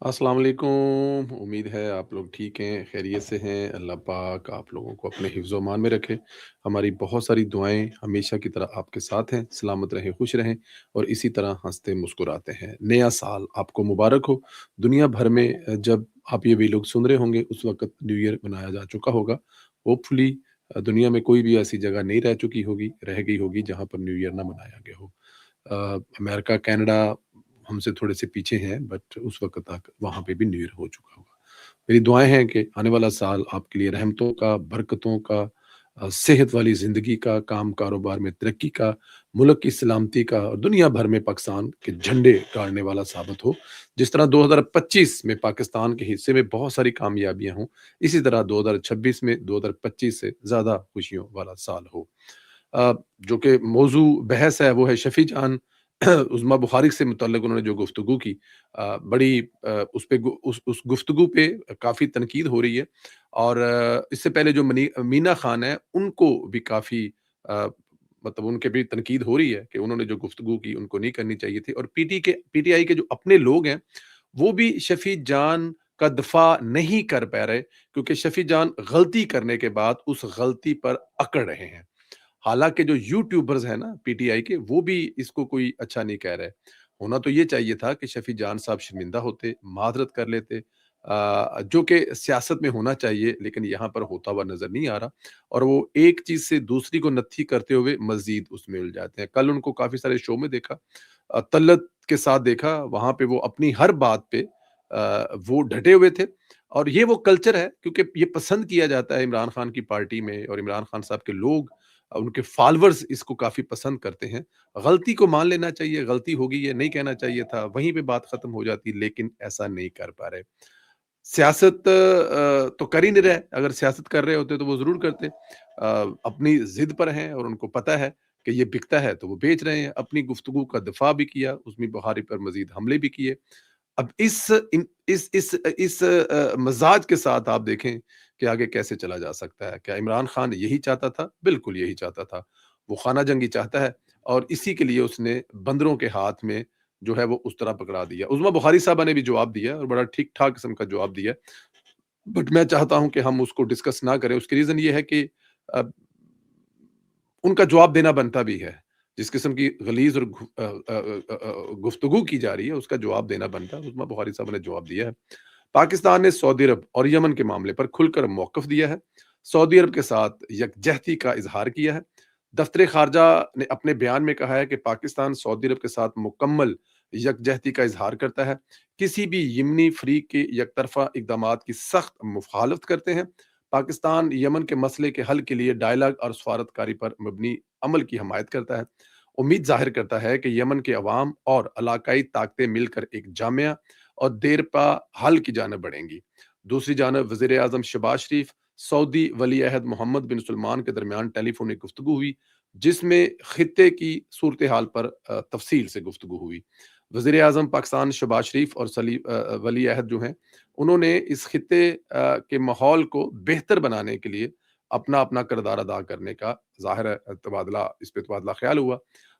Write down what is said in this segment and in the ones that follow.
अस्सलाम वालेकुम। उम्मीद है आप लोग ठीक हैं, खैरियत से हैं। अल्लाह पाक आप लोगों को अपने हिफ्ज़ व मान में रखे। हमारी बहुत सारी दुआएँ हमेशा की तरह आपके साथ हैं। सलामत रहें, खुश रहें और इसी तरह हँसते मुस्कुराते हैं। नया साल आपको मुबारक हो। दुनिया भर में जब आप ये वीडियो सुन रहे होंगे उस वक़्त न्यू ईयर मनाया जा चुका होगा। होपफुली दुनिया में कोई भी ऐसी जगह नहीं रह गई होगी जहाँ पर न्यू ईयर ना मनाया गया हो। अमेरिका, कनाडा हमसे थोड़े से पीछे हैं बट उस वक़्त तक वहाँ पे भी न्यू ईयर हो चुका होगा। मेरी दुआएँ हैं कि आने वाला साल आपके लिए रहमतों का, बरकतों का, सेहत वाली ज़िंदगी का, काम कारोबार में तरक्की का, मुल्क की सलामती का और दुनिया भर में पाकिस्तान के झंडे गाड़ने वाला साबित हो। जिस तरह 2025 में पाकिस्तान के हिस्से में बहुत सारी कामयाबियाँ हों, इसी तरह 2026 में 2025 से ज़्यादा खुशियों वाला साल हो। जो कि मौज़ू बहस है वो है शफ़ी जान उज़्मा बुख़ारी से मुतल्लिक़ उन्होंने जो गुफ्तगू की, बड़ी उस पे गु उस गुफ्तगू पे काफ़ी तनकीद हो रही है और इससे पहले जो मीना ख़ान हैं उनको भी काफ़ी अ, मतलब उनके भी तनकीद हो रही है कि उन्होंने जो गुफ्तगू की उनको नहीं करनी चाहिए थी और पीटीआई के जो अपने लोग हैं, वो भी शफ़ी जान का दफ़ा नहीं कर पा रहे क्योंकि शफ़ी जान गलती करने के बाद उस गलती पर अकड़ रहे हैं। हालाँकि जो यूट्यूबर्स हैं ना पीटीआई के, वो भी इसको कोई अच्छा नहीं कह रहे। होना तो ये चाहिए था कि शफ़ी जान साहब शर्मिंदा होते, माज़रत कर लेते, जो कि सियासत में होना चाहिए लेकिन यहाँ पर होता हुआ नज़र नहीं आ रहा और वो एक चीज़ से दूसरी को नत्थी करते हुए मज़ीद उसमें उलझ जाते हैं। कल उनको काफ़ी सारे शो में देखा, तल्लत के साथ देखा, वहाँ पे वो अपनी हर बात पे वो डटे हुए थे और ये वो कल्चर है क्योंकि ये पसंद किया जाता है इमरान खान की पार्टी में और इमरान खान साहब के लोग, उनके फॉलोअर्स इसको काफ़ी पसंद करते हैं। गलती को मान लेना चाहिए, गलती हो गई है, नहीं कहना चाहिए था, वहीं पे बात खत्म हो जाती, लेकिन ऐसा नहीं कर पा रहे। सियासत तो कर ही नहीं रहे, अगर सियासत कर रहे होते तो वो ज़रूर करते। अपनी ज़िद पर हैं और उनको पता है कि ये बिकता है तो वो बेच रहे हैं। अपनी गुफ्तगू का दफ़ा भी किया, उज़्मी बुख़ारी पर मज़ीद हमले भी किए। अब इस मज़ाज के साथ आप देखें कि आगे कैसे चला जा सकता है। क्या इमरान खान यही चाहता था? बिल्कुल यही चाहता था। वो खाना जंगी चाहता है और इसी के लिए उसने बंदरों के हाथ में जो है वो उस तरह पकड़ा दिया। उज़्मा बुख़ारी साहबा ने भी जवाब दिया और बड़ा ठीक-ठाक किस्म का जवाब दिया। बट मैं चाहता हूँ कि हम उसको डिस्कस ना करें। उसकी रीज़न ये है कि अ, उनका जवाब देना बनता भी है। जिस किस्म की गलीज़ और गुफ्तगू की जा रही है, उसका जवाब देना बनता है। उस्मा बुखारी साहब ने जवाब दिया है। पाकिस्तान ने सऊदी अरब और यमन के मामले पर खुलकर मौक़िफ़ दिया है। सऊदी अरब के साथ यकजहती का इज़हार किया है। दफ़्तर ख़ारजा ने अपने बयान में कहा है कि पाकिस्तान सऊदी अरब के साथ मुकम्मल यकजहती का इज़हार करता है। किसी भी यमनी फ़रीक के एकतरफ़ा इक़दामात की सख्त मुखालफ़त करते हैं। पाकिस्तान यमन के मसले के हल के लिए डायलॉग और सफारतकारी पर मबनी अमल की हमायत करता है। उम्मीद ज़ाहिर करता है कि यमन के अवाम और इलाकाई ताकतें मिलकर एक जामिया और देरपा हल की जानब बढ़ेंगी। दूसरी जानब वज़ीर आज़म शहबाज शरीफ, सऊदी वली अहद मोहम्मद बिन सलमान के दरमियान टेलीफ़ोनिक गुफ्तगू हुई, जिसमें खित्ते की सूरत हाल पर तफ़सील से गुफ्तगू हुई। वज़ीर आज़म पाकिस्तान शहबाज शरीफ और वली अहद जो हैं, उन्होंने इस खित्ते के माहौल को बेहतर बनाने के लिए अपना-अपना किरदार अदा करने का ज़ाहिर है इस पे तबादला ख़्याल हुआ।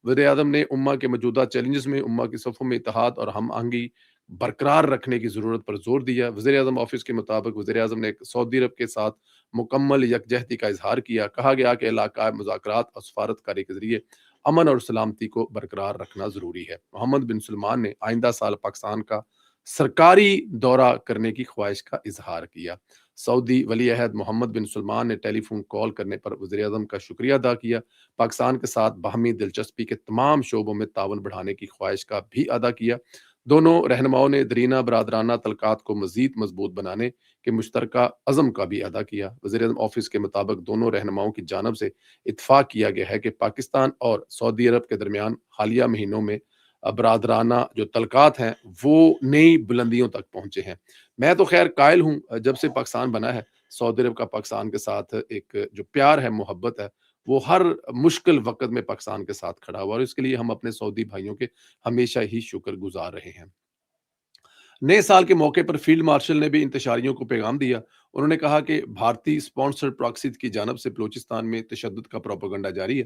वज़ीर-ए-आज़म ने उम्मा के मौजूदा चैलेंजेस में उम्मा की सफ़ों में इत्तेहाद और हम-आहंगी बरकरार रखने की ज़रूरत पर ज़ोर दिया। वज़ीर-ए-आज़म ऑफ़िस के मुताबिक वज़ीर-ए-आज़म ने सऊदी अरब के साथ मुकम्मल यकजहती का इज़हार किया। कहा गया कि इलाक़ाई मुज़ाकरात और सफ़ारतकारी के ज़रिए अमन और सलामती को बरकरार रखना ज़रूरी है। मोहम्मद बिन सलमान ने आइंदा साल पाकिस्तान का सरकारी दौरा करने की ख्वाहिश का इज़हार किया। सऊदी वली अहद मोहम्मद बिन सलमान ने टेलीफ़ोन कॉल करने पर वज़ीर-ए-आज़म का शुक्रिया अदा किया। पाकिस्तान के साथ बाहमी दिलचस्पी के तमाम शोबों में ताउन बढ़ाने की ख्वाहिश का भी अदा किया। दोनों रहनुमाओं ने दरीना बरादराना तल्क़ात को मज़ीद मज़बूत बनाने के मुश्तरका अज़्म का भी अदा किया। वज़ीर-ए-आज़म ऑफ़िस के मुताबिक दोनों रहनुमाओं की जानिब से इत्तफ़ाक़ किया गया है कि पाकिस्तान और सऊदी अरब के दरमियान हालिया महीनों में बरादराना जो तल्क़ात हैं, वो नई बुलंदियों तक पहुँचे हैं। मैं तो ख़ैर कायल हूँ, जब से पाकिस्तान बना है, सऊदी अरब का पाकिस्तान के साथ एक जो प्यार है, मोहब्बत है, वो हर मुश्किल वक़्त में पाकिस्तान के साथ खड़ा हुआ और इसके लिए हम अपने सऊदी भाइयों के हमेशा ही शुक्रगुज़ार रहे हैं। नए साल के मौके पर फील्ड मार्शल ने भी इंतशारियों को पैगाम दिया। उन्होंने कहा कि भारतीय स्पॉन्सर्ड प्रॉक्सी की जानब से बलूचिस्तान में तशद्दुद का प्रोपेगेंडा जारी है।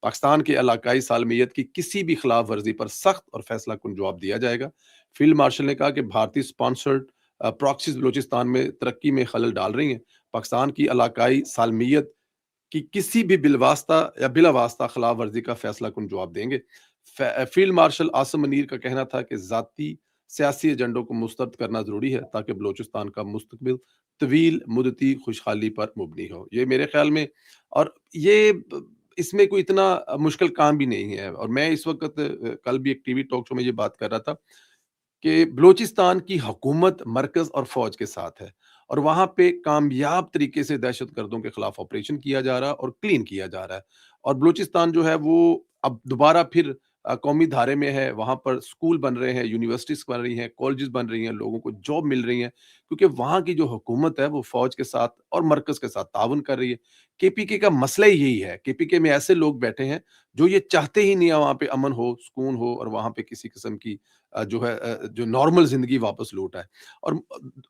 पाकिस्तान की इलाकाई सालमियत की किसी भी खिलाफ वर्जी पर सख्त और फैसला कुन जवाब दिया जाएगा। फील्ड मार्शल ने कहा कि भारतीय स्पॉन्सर्ड प्रॉक्सीज बलूचिस्तान में तरक्की में खलल डाल रही हैं। पाकिस्तान की इलाकाई सालमियत कि किसी भी बिलवास्ता या बिला वास्ता खिलाफ वर्जी का फैसला कुन जवाब देंगे। फील्ड मार्शल आसम मनीर का कहना था कि जाती सियासी एजेंडों को मुस्तरद करना जरूरी है ताकि बलूचिस्तान का मुस्तकबिल तवील मुदती खुशहाली पर मुबनी हो। ये मेरे ख्याल में, और ये इसमें कोई इतना मुश्किल काम भी नहीं है। और मैं इस वक्त कल भी एक टीवी टॉक शो में ये बात कर रहा था कि बलूचिस्तान की हुकूमत मरकज़ और फ़ौज के साथ है, और वहाँ पे कामयाब तरीके से दहशतगर्दों के खिलाफ ऑपरेशन किया जा रहा है और क्लीन किया जा रहा है। और बलूचिस्तान जो है वो अब दोबारा फिर कौमी धारे में है, वहाँ पर स्कूल बन रहे हैं, यूनिवर्सिटीज़ बन रही हैं, कॉलेजेस बन रही हैं, लोगों को जॉब मिल रही है, क्योंकि वहाँ की जो हुकूमत है वो फ़ौज के साथ और मरकज़ के साथ ताउन कर रही है। केपीके का मसला ही यही है, केपीके में ऐसे लोग बैठे हैं जो ये चाहते ही नहीं है वहाँ पे अमन हो, सुकून हो, और वहाँ पे किसी किस्म की जो नॉर्मल ज़िंदगी वापस लौट आए। और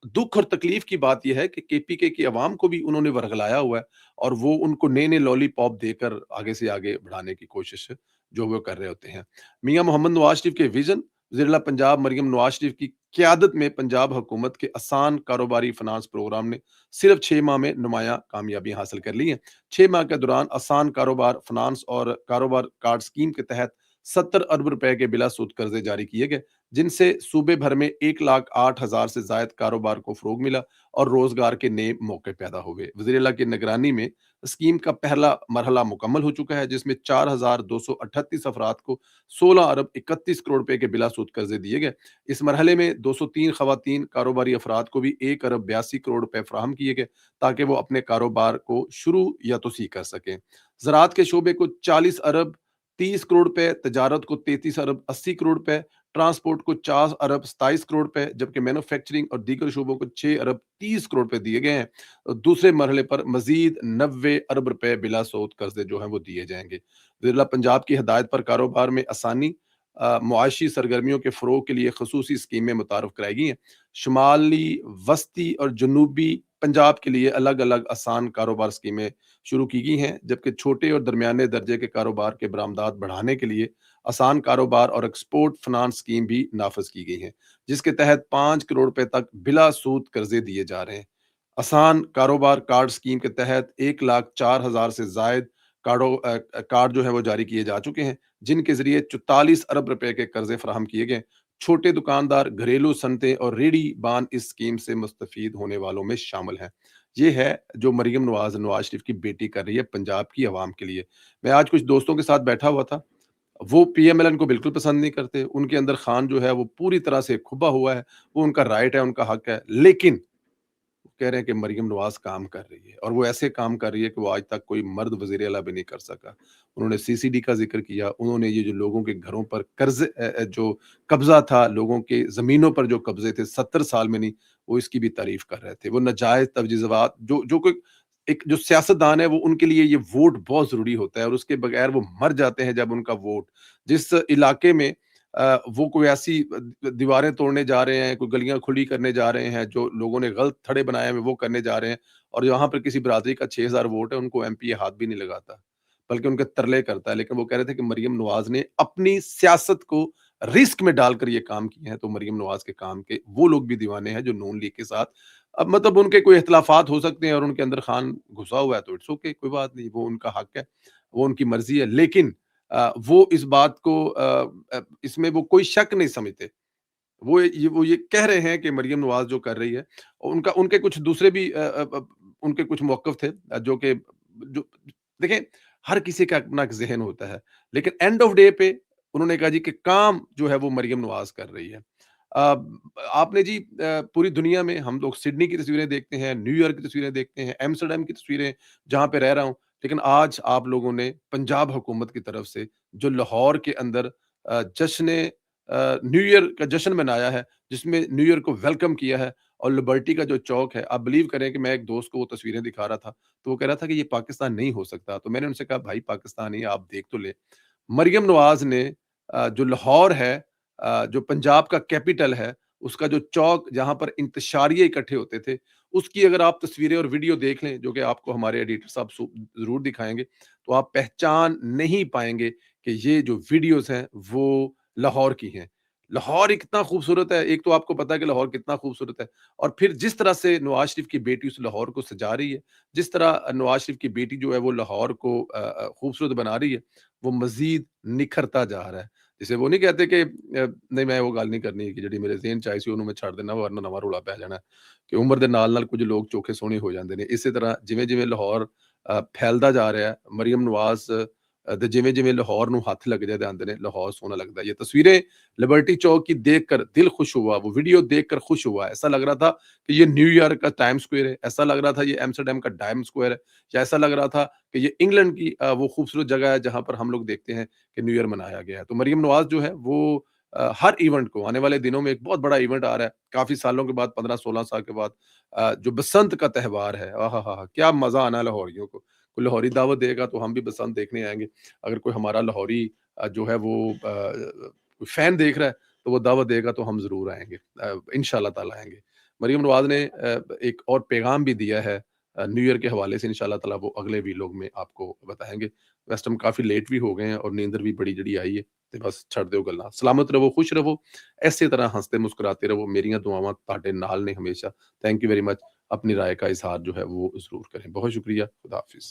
दुःख और तकलीफ़ की बात ये है कि केपीके की अवाम को भी उन्होंने वर्गलाया हुआ है, और वो उनको नए-नए लॉलीपॉप देकर आगे से आगे बढ़ाने की कोशिश जो वो कर रहे होते हैं। मियाँ मोहम्मद नवाज़ शरीफ के विज़न, ज़िला पंजाब मरियम नवाज़ शरीफ की क़यादत में पंजाब हुकूमत के आसान कारोबारी फ़िनांस प्रोग्राम ने सिर्फ़ 6 माह में नुमायाँ कामयाबी हासिल कर ली है। 6 माह के दौरान आसान कारोबार फ़िनांस और कारोबार कार्ड स्कीम के तहत 70 अरब रुपए के बिला सूद कर्जे जारी किए गए, जिनसे सूबे भर में 1,08,000 से जायद कारोबार को फ़रोग मिला और रोज़गार के नए मौके पैदा हुए। वज़ीर-ए-आला की निगरानी में स्कीम का पहला मरहला मुकम्मल हो चुका है, जिसमें 4,238 अफराद को 16 अरब 31 करोड़ रुपए के बिला सूद कर्जे दिए गए। इस मरहले में 203 खवातीन कारोबारी अफराद को भी 1 अरब 82 करोड़ रुपए फराहम किए गए, ताकि वो अपने कारोबार को शुरू या तोसी कर सकें। ज़राअत के शोबे को 40 अरब 30 करोड़ रुपए, तजारत को 33 अरब 80 करोड़ रुपए, ट्रांसपोर्ट को 4 अरब 27 करोड़ रुपए, जबकि मैन्युफैक्चरिंग और दीगर शोबों को 6 अरब 30 करोड़ रुपए दिए गए हैं। दूसरे मरहले पर मजीद 90 अरब रुपए बिला सूद कर्जे जो हैं वो दिए जाएंगे। जिला पंजाब की हदायत पर कारोबार में आसानी, मुआशी सरगर्मियों के फ़रोग के लिए खसूसी स्कीमें मुतारफ़ कराई गई हैं। शुमाली, वस्ती और जनूबी पंजाब के लिए अलग अलग आसान कारोबार स्कीमें शुरू की गई हैं, जबकि छोटे और दरमियाने दर्जे के कारोबार के बरामदात बढ़ाने के लिए आसान कारोबार और एक्सपोर्ट फाइनेंस स्कीम भी नाफज की गई हैं, जिसके तहत 5 करोड़ रुपए तक बिला सूद कर्जे दिए जा रहे हैं। आसान कारोबार कार्ड स्कीम के तहत 1,04,000 से जायद कार्ड जो है वो जारी किए जा चुके हैं, जिनके जरिए 44 अरब रुपए के कर्जे फराहम किए गए। छोटे दुकानदार, घरेलू सनतें और रेडी बान इस स्कीम से मुस्तफीद होने वालों में शामिल हैं। ये है जो मरियम नवाज शरीफ की बेटी कर रही है पंजाब की आवाम के लिए। मैं आज कुछ दोस्तों के साथ बैठा हुआ था, वो पीएमएलएन को बिल्कुल पसंद नहीं करते, उनके अंदर खान जो है वो पूरी तरह से खुबा हुआ है, वो उनका राइट है, उनका हक है, लेकिन कह रहे हैं कि मरियम नवाज काम कर रही है, और वो ऐसे काम कर रही है कि वो आज तक कोई मर्द वजीर अला भी नहीं कर सका। उन्होंने सीसीडी का जिक्र किया, उन्होंने ये जो लोगों के घरों पर कर्ज जो कब्जा था, लोगों के जमीनों पर जो कब्जे थे 70 साल में नहीं, वो इसकी भी तारीफ कर रहे थे। वो नाजायज तवजीज़ात जो जो कोई एक जो सियासतदान है, वो उनके लिए ये वोट बहुत जरूरी होता है, और उसके बगैर वो मर जाते हैं जब उनका वोट जिस इलाके में वो कोई ऐसी दीवारें तोड़ने जा रहे हैं, कोई गलियाँ खुली करने जा रहे हैं, जो लोगों ने गलत थड़े बनाए हुए वो करने जा रहे हैं, और यहाँ पर किसी बिरादरी का 6,000 वोट है, उनको एमपी हाथ भी नहीं लगाता, बल्कि उनके तरले करता है। लेकिन वो कह रहे थे कि मरियम नवाज़ ने अपनी सियासत को रिस्क में डालकर ये काम किए हैं, तो मरियम नवाज़ के काम के वो लोग भी दीवाने हैं जो नून लीग के साथ, अब मतलब उनके कोई इख्तिलाफात हो सकते हैं और उनके अंदर खान घुसा हुआ है, तो इट्स ओके, कोई बात नहीं, वो उनका हक है, वो उनकी मर्ज़ी है। लेकिन वो इस बात को इसमें वो कोई शक नहीं समझते। वो ये कह रहे हैं कि मरियम नवाज़ जो कर रही है, उनका उनके कुछ दूसरे भी उनके कुछ मौक़िफ़ थे, जो कि जो देखें, हर किसी का अपना एक ज़हन होता है, लेकिन एंड ऑफ डे पे उन्होंने कहा जी कि काम जो है वो मरियम नवाज़ कर रही है। आपने जी पूरी दुनिया में हम लोग सिडनी की तस्वीरें देखते हैं, न्यूयॉर्क की तस्वीरें देखते हैं, एम्स्टर्डम की तस्वीरें, जहाँ पे रह रहा हूँ, लेकिन आज आप लोगों ने पंजाब हुकूमत की तरफ से जो लाहौर के अंदर जश्न न्यू ईयर का जश्न मनाया है, जिसमें न्यू ईयर को वेलकम किया है, और लिबर्टी का जो चौक है, आप बिलीव करें कि मैं एक दोस्त को वो तस्वीरें दिखा रहा था, तो वो कह रहा था कि ये पाकिस्तान नहीं हो सकता। तो मैंने उनसे कहा, भाई पाकिस्तान ही है, आप देख तो लें। मरियम नवाज़ ने जो लाहौर है, जो पंजाब का कैपिटल है, اس کا جو چوک جہاں پر انتشاریہ اکٹھے ہوتے تھے، اس کی اگر آپ تصویریں اور ویڈیو دیکھ لیں، جو کہ آپ کو ہمارے ایڈیٹر صاحب ضرور دکھائیں گے، تو آپ پہچان نہیں پائیں گے کہ یہ جو ویڈیوز ہیں وہ لاہور کی ہیں۔ لاہور اتنا خوبصورت ہے، ایک تو آپ کو پتا ہے کہ لاہور کتنا خوبصورت ہے، اور پھر جس طرح سے نواز شریف کی بیٹی اس لاہور کو سجا رہی ہے، جس طرح نواز شریف کی بیٹی جو ہے وہ لاہور کو خوبصورت بنا رہی ہے، وہ مزید نکھرتا جا رہا ہے۔ جسے وہ نہیں کہتے کہ نہیں میں وہ گل نہیں کرنی کہ جڑی میرے ذہن چ آئی سی ਉਹਨੂੰ ਮੈਂ ਛੱਡ ਦੇਣਾ ورنہ ਨਵਾਂ ਰੌਲਾ ਪੈ ਜਾਣਾ کہ ਉਮਰ ਦੇ ਨਾਲ ਕੁਝ ਲੋਕ ਚੋਖੇ ਸੋਹਣੇ ਹੋ ਜਾਂਦੇ ਨੇ। ਇਸੇ ਤਰ੍ਹਾਂ ਜਿਵੇਂ-ਜਿਵੇਂ ਲਾਹੌਰ ਫੈਲਦਾ ਜਾ ਰਿਹਾ ਹੈ, ਮਰੀਮ ਨਵਾਜ਼ ਦੇ ਜਿਵੇਂ-ਜਿਵੇਂ ਲਾਹੌਰ ਨੂੰ ਹੱਥ ਲੱਗਦੇ ਜਾਂਦੇ ਨੇ, ਲਾਹੌਰ ਸੋਹਣਾ लगता है। ये तस्वीरें लिबर्टी चौक की देखकर दिल खुश हुआ, वो वीडियो देखकर खुश हुआ। ऐसा लग रहा था कि ये न्यूयॉर्क का टाइम स्क्वायर है, ऐसा लग रहा था ये एम्स्टर्डम का टाइम स्क्वायर है, या ऐसा लग रहा था कि ये इंग्लैंड की वो खूबसूरत जगह है जहाँ पर हम लोग देखते हैं कि न्यू ईयर मनाया गया है। तो मरीम नवाज जो है वो हर इवेंट को, आने वाले दिनों में एक बहुत बड़ा इवेंट आ रहा है काफी सालों के बाद, 15-16 साल के बाद, जो बसंत का त्योहार है। आहा, क्या मजा आना है लाहौरियों को। कोई लाहौरी दावत देगा तो हम भी बसंत देखने आएंगे। अगर कोई हमारा लाहौरी जो है वो फैन देख रहा है तो वो दावत देगा तो हम जरूर आएंगे, इंशाल्लाह ताला आएंगे। मरीम नवाज ने एक और पैगाम भी दिया है न्यू ईयर के हवाले से, इंशाल्लाह ताला वो अगले वीलॉग में आपको बताएंगे। वैसे हम काफी लेट भी हो गए हैं और नींदर भी बड़ी जड़ी आई है, ਤੇ ਬਸ ਛੱਡ ਦਿਓ ਗੱਲਾਂ। ਸਲਾਮਤ ਰਹੋ, ਖੁਸ਼ ਰਹੋ, ਇਸੇ ਤਰ੍ਹਾਂ ਹੱਸਦੇ ਮੁਸਕਰਾਤੇ ਰਹੋ। ਮੇਰੀਆਂ ਦੁਆਵਾਂ ਤੁਹਾਡੇ ਨਾਲ ਨੇ ਹਮੇਸ਼ਾ। Thank you very much. अपनी राय का इजहार जो है वो ज़रूर करें। बहुत शुक्रिया। खुदा हाफिज़।